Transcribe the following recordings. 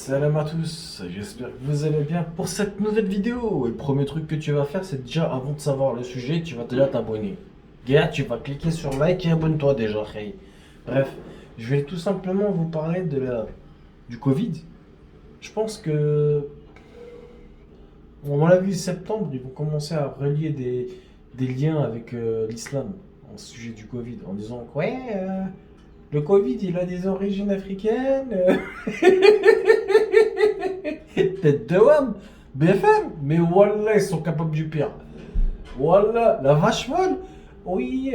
Salam à tous, j'espère que vous allez bien pour cette nouvelle vidéo. Et le premier truc que tu vas faire, c'est déjà avant de savoir le sujet, tu vas déjà t'abonner. Gars, tu vas cliquer sur like et abonne-toi déjà, hey. Bref, je vais tout simplement vous parler du Covid. Je pense que, on l'a vu septembre, ils vont commencer à relier des liens avec l'islam en sujet du Covid, en disant que, ouais, le Covid il a des origines africaines. Tête de WAM, BFM, mais Wallah, ils sont capables du pire. Wallah, la vache folle. Oui,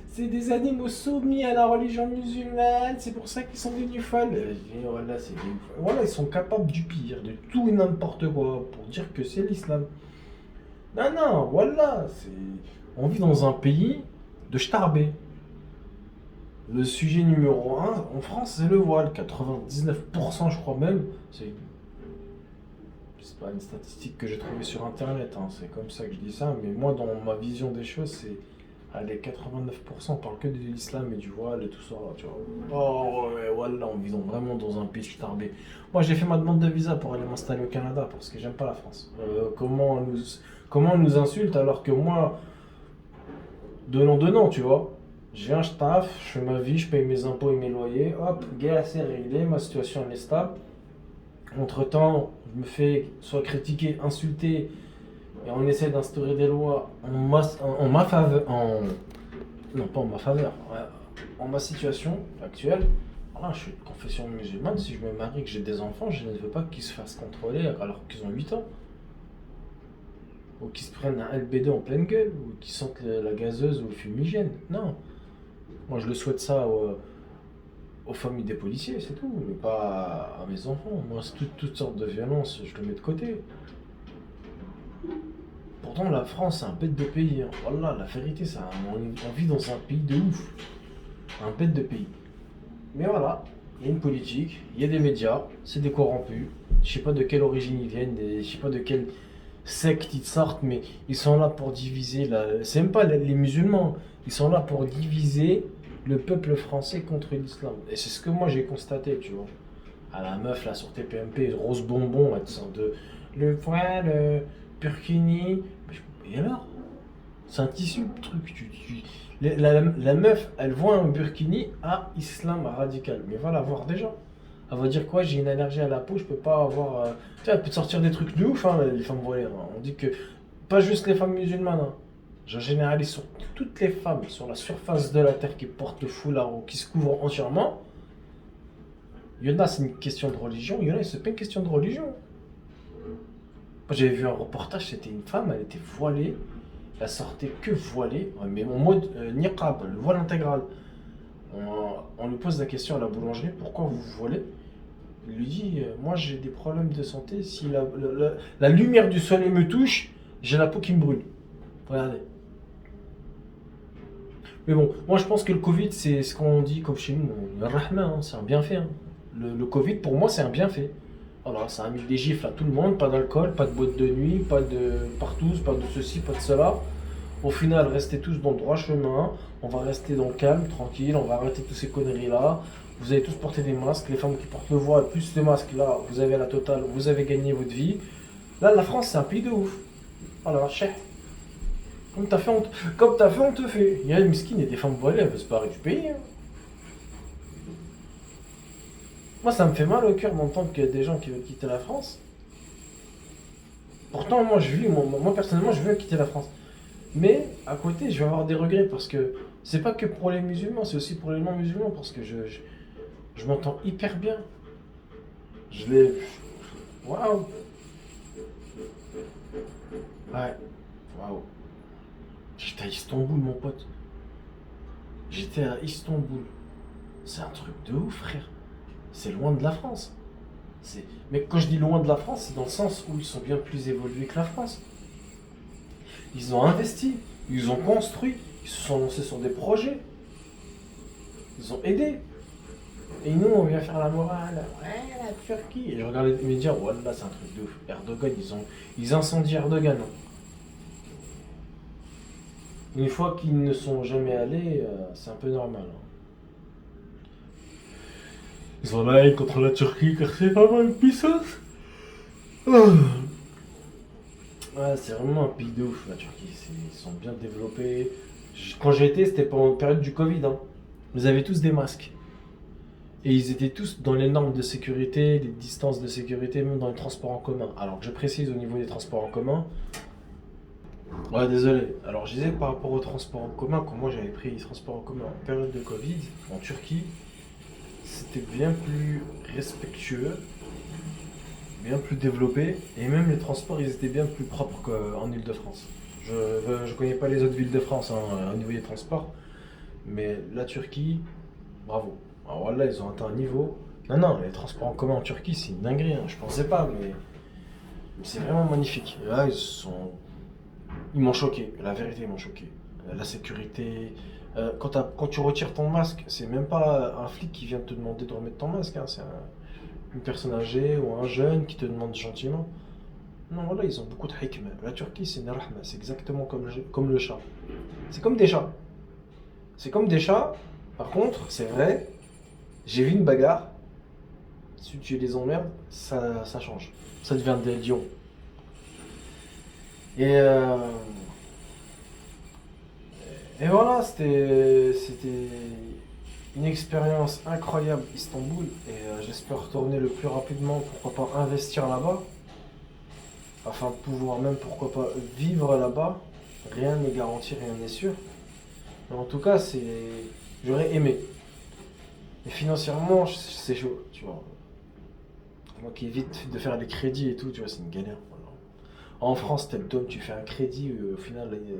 c'est des animaux soumis à la religion musulmane, c'est pour ça qu'ils sont devenus folles. Je dis, Wallah, c'est des ouf. Wallah, ils sont capables du pire, de tout et n'importe quoi, pour dire que c'est l'islam. Non, non, Wallah, on vit dans un pays de starbé. Le sujet numéro un en France, c'est le voile. 99%, je crois même. C'est pas une statistique que j'ai trouvée sur internet, hein, c'est comme ça que je dis ça. Mais moi, dans ma vision des choses, c'est. Allez, 89%, on parle que de l'islam et du voile et tout ça, là, tu vois. Oh, ouais, voilà, on vit vraiment dans un pays starbé. Moi, j'ai fait ma demande de visa pour aller m'installer au Canada parce que j'aime pas la France. Comment on nous insulte alors que moi, donnant, tu vois. J'ai un taf, je fais ma vie, je paye mes impôts et mes loyers. Hop, gars, c'est réglé, ma situation elle est stable. Entre-temps, je me fais soit critiquer, insulter, et on essaie d'instaurer des lois en ma faveur, non pas en ma faveur, ouais, en ma situation actuelle. Voilà, je suis de confession musulmane, si je me marie, que j'ai des enfants, je ne veux pas qu'ils se fassent contrôler alors qu'ils ont 8 ans. Ou qu'ils se prennent un LBD en pleine gueule, ou qu'ils sentent la gazeuse ou le fumigène. Non. Moi, je le souhaite ça aux familles des policiers, c'est tout, mais pas à mes enfants. Moi, c'est toutes sortes de violences, je le mets de côté. Pourtant, la France, c'est un bête de pays, hein. Voilà, la vérité, on vit dans un pays de ouf. Un bête de pays. Mais voilà, il y a une politique, il y a des médias, c'est des corrompus. Je sais pas de quelle origine ils viennent, je sais pas de quelle secte ils sortent, mais ils sont là pour diviser c'est même pas les musulmans, ils sont là pour diviser le peuple français contre l'islam. Et c'est ce que moi j'ai constaté, tu vois. À la meuf là sur TPMP, rose bonbon, elle sort de le voile, le burkini. Et alors? C'est un tissu le truc. La meuf, elle voit un burkini à islam radical. Mais va la voir déjà. Elle va dire quoi? J'ai une allergie à la peau, je peux pas avoir. Tu sais, elle peut te sortir des trucs de ouf, hein, les femmes voilées, hein. On dit que pas juste les femmes musulmanes, hein. Je généralise sur toutes les femmes sur la surface de la terre qui portent le foulard ou qui se couvrent entièrement. Il y en a, c'est une question de religion. Il y en a, c'est pas une question de religion. Moi, j'avais vu un reportage, c'était une femme, elle était voilée. Elle sortait que voilée, mais en mode niqab, le voile intégral. On lui pose la question à la boulangerie, pourquoi vous vous voilez? Il lui dit, moi j'ai des problèmes de santé, si la lumière du soleil me touche, j'ai la peau qui me brûle. Regardez. Mais bon, moi je pense que le Covid, c'est ce qu'on dit comme chez nous, le rahma, hein, c'est un bienfait, hein. Le Covid, pour moi, c'est un bienfait. Voilà, ça a mis des gifles à tout le monde, pas d'alcool, pas de boîte de nuit, pas de partous, pas de ceci, pas de cela. Au final, restez tous dans le droit chemin, on va rester dans le calme, tranquille, on va arrêter toutes ces conneries-là. Vous allez tous porter des masques, les femmes qui portent le voile, plus les masques, là, vous avez la totale, vous avez gagné votre vie. Là, la France, c'est un pays de ouf. Voilà, chef. Comme t'as fait, on te fait. Il y a les miskines et des femmes voilées, elles veulent se barrer du pays, hein. Moi, ça me fait mal au cœur d'entendre qu'il y a des gens qui veulent quitter la France. Pourtant, moi, personnellement, je veux quitter la France. Mais à côté, je vais avoir des regrets parce que c'est pas que pour les musulmans, c'est aussi pour les non-musulmans parce que je m'entends hyper bien. Je l'ai. Waouh! Ouais, waouh. J'étais à Istanbul, mon pote. J'étais à Istanbul. C'est un truc de ouf, frère. C'est loin de la France. Mais quand je dis loin de la France, c'est dans le sens où ils sont bien plus évolués que la France. Ils ont investi, ils ont construit, ils se sont lancés sur des projets, ils ont aidé. Et nous, on vient faire la morale. Ouais, la Turquie. Et je regarde les médias, ouais, là, c'est un truc de ouf. Erdogan, ils incendient Erdogan, hein. Une fois qu'ils ne sont jamais allés, c'est un peu normal, hein. Ils ont la haine contre la Turquie car c'est vraiment une puissance. Ah. Ouais, c'est vraiment un pays de ouf, la Turquie. Ils sont bien développés. Quand j'ai été, c'était pendant la période du Covid, hein. Ils avaient tous des masques. Et ils étaient tous dans les normes de sécurité, les distances de sécurité, même dans les transports en commun. Alors que je précise au niveau des transports en commun. Ouais, désolé. Alors je disais par rapport aux transports en commun, quand moi j'avais pris les transports en commun en période de Covid, en Turquie, c'était bien plus respectueux, bien plus développé, et même les transports, ils étaient bien plus propres qu'en Île-de-France. Je connais pas les autres villes de France hein, au niveau des transports, mais la Turquie, bravo. Alors voilà, ils ont atteint un niveau. Non, non, les transports en commun en Turquie, c'est une dinguerie, hein. Je pensais pas, mais c'est vraiment magnifique. Et là, ils m'ont choqué. La vérité, ils m'ont choqué. La sécurité. Quand tu retires ton masque, c'est même pas un flic qui vient te demander de remettre ton masque, hein. C'est une personne âgée ou un jeune qui te demande gentiment. Non, voilà, ils ont beaucoup de hikmah. La Turquie, c'est une rahma. C'est exactement comme le chat. C'est comme des chats. C'est comme des chats. Par contre, c'est vrai, j'ai vu une bagarre. Si tu les emmerdes, ça change. Ça devient des lions. Et, euh, et voilà, c'était une expérience incroyable, Istanbul. Et j'espère retourner le plus rapidement, pourquoi pas investir là-bas, afin de pouvoir même, pourquoi pas, vivre là-bas. Rien n'est garanti, rien n'est sûr. Mais en tout cas, j'aurais aimé. Et financièrement, c'est chaud, tu vois. Moi qui évite de faire des crédits et tout, tu vois, c'est une galère. Voilà. En France, t'es le dôme, tu fais un crédit, au final, vas-y.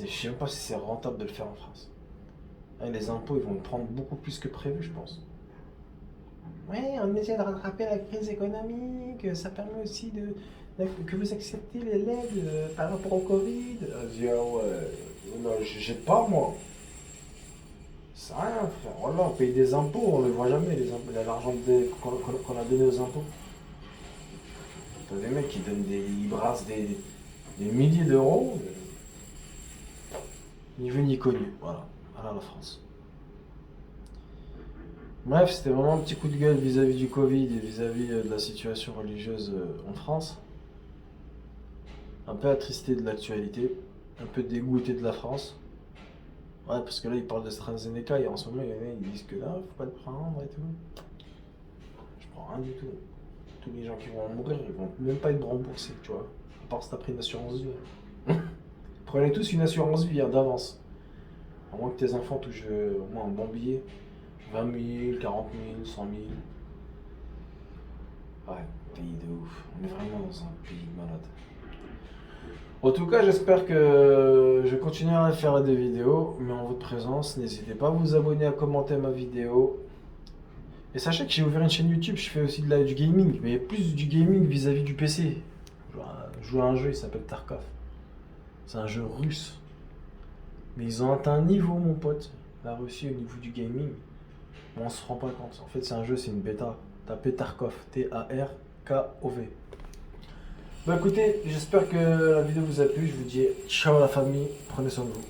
Je sais même pas si c'est rentable de le faire en France. Hein, les impôts, ils vont prendre beaucoup plus que prévu, je pense. Oui, on essaie de rattraper la crise économique, ça permet aussi que vous acceptez l'aide par rapport au Covid. Je dis, ah ouais, non, je jette pas moi. C'est rien, frère. Voilà, on paye des impôts, on ne le voit jamais, les impôts, l'argent qu'on a donné aux impôts. T'as des mecs qui donnent ils brassent des milliers d'euros, ni vu ni connu. Voilà, voilà la France. Bref, c'était vraiment un petit coup de gueule vis-à-vis du Covid et vis-à-vis de la situation religieuse en France. Un peu attristé de l'actualité, un peu dégoûté de la France. Ouais, parce que là, ils parlent de AstraZeneca et en ce moment, il y en a qui disent que là, faut pas le prendre et tout. Je prends rien du tout. Tous les gens qui vont en mourir, ils vont même pas être remboursés, tu vois. À part si t'as pris une assurance vie. Prenez tous une assurance vie hein, d'avance. À moins que tes enfants touchent au moins un bon billet. 20 000, 40 000, 100 000. Ouais, pays de ouf. On est vraiment dans un pays de malade. En tout cas, j'espère que je continuerai à faire des vidéos, mais en votre présence, n'hésitez pas à vous abonner, à commenter ma vidéo. Et sachez que j'ai ouvert une chaîne YouTube, je fais aussi du gaming, mais plus du gaming vis-à-vis du PC. Je joue à un jeu, il s'appelle Tarkov. C'est un jeu russe. Mais ils ont atteint un niveau, mon pote, la Russie au niveau du gaming. Mais on se rend pas compte. En fait, c'est un jeu, c'est une bêta. Tapez Tarkov, Tarkov. Bah écoutez, j'espère que la vidéo vous a plu. Je vous dis ciao la famille, prenez soin de vous.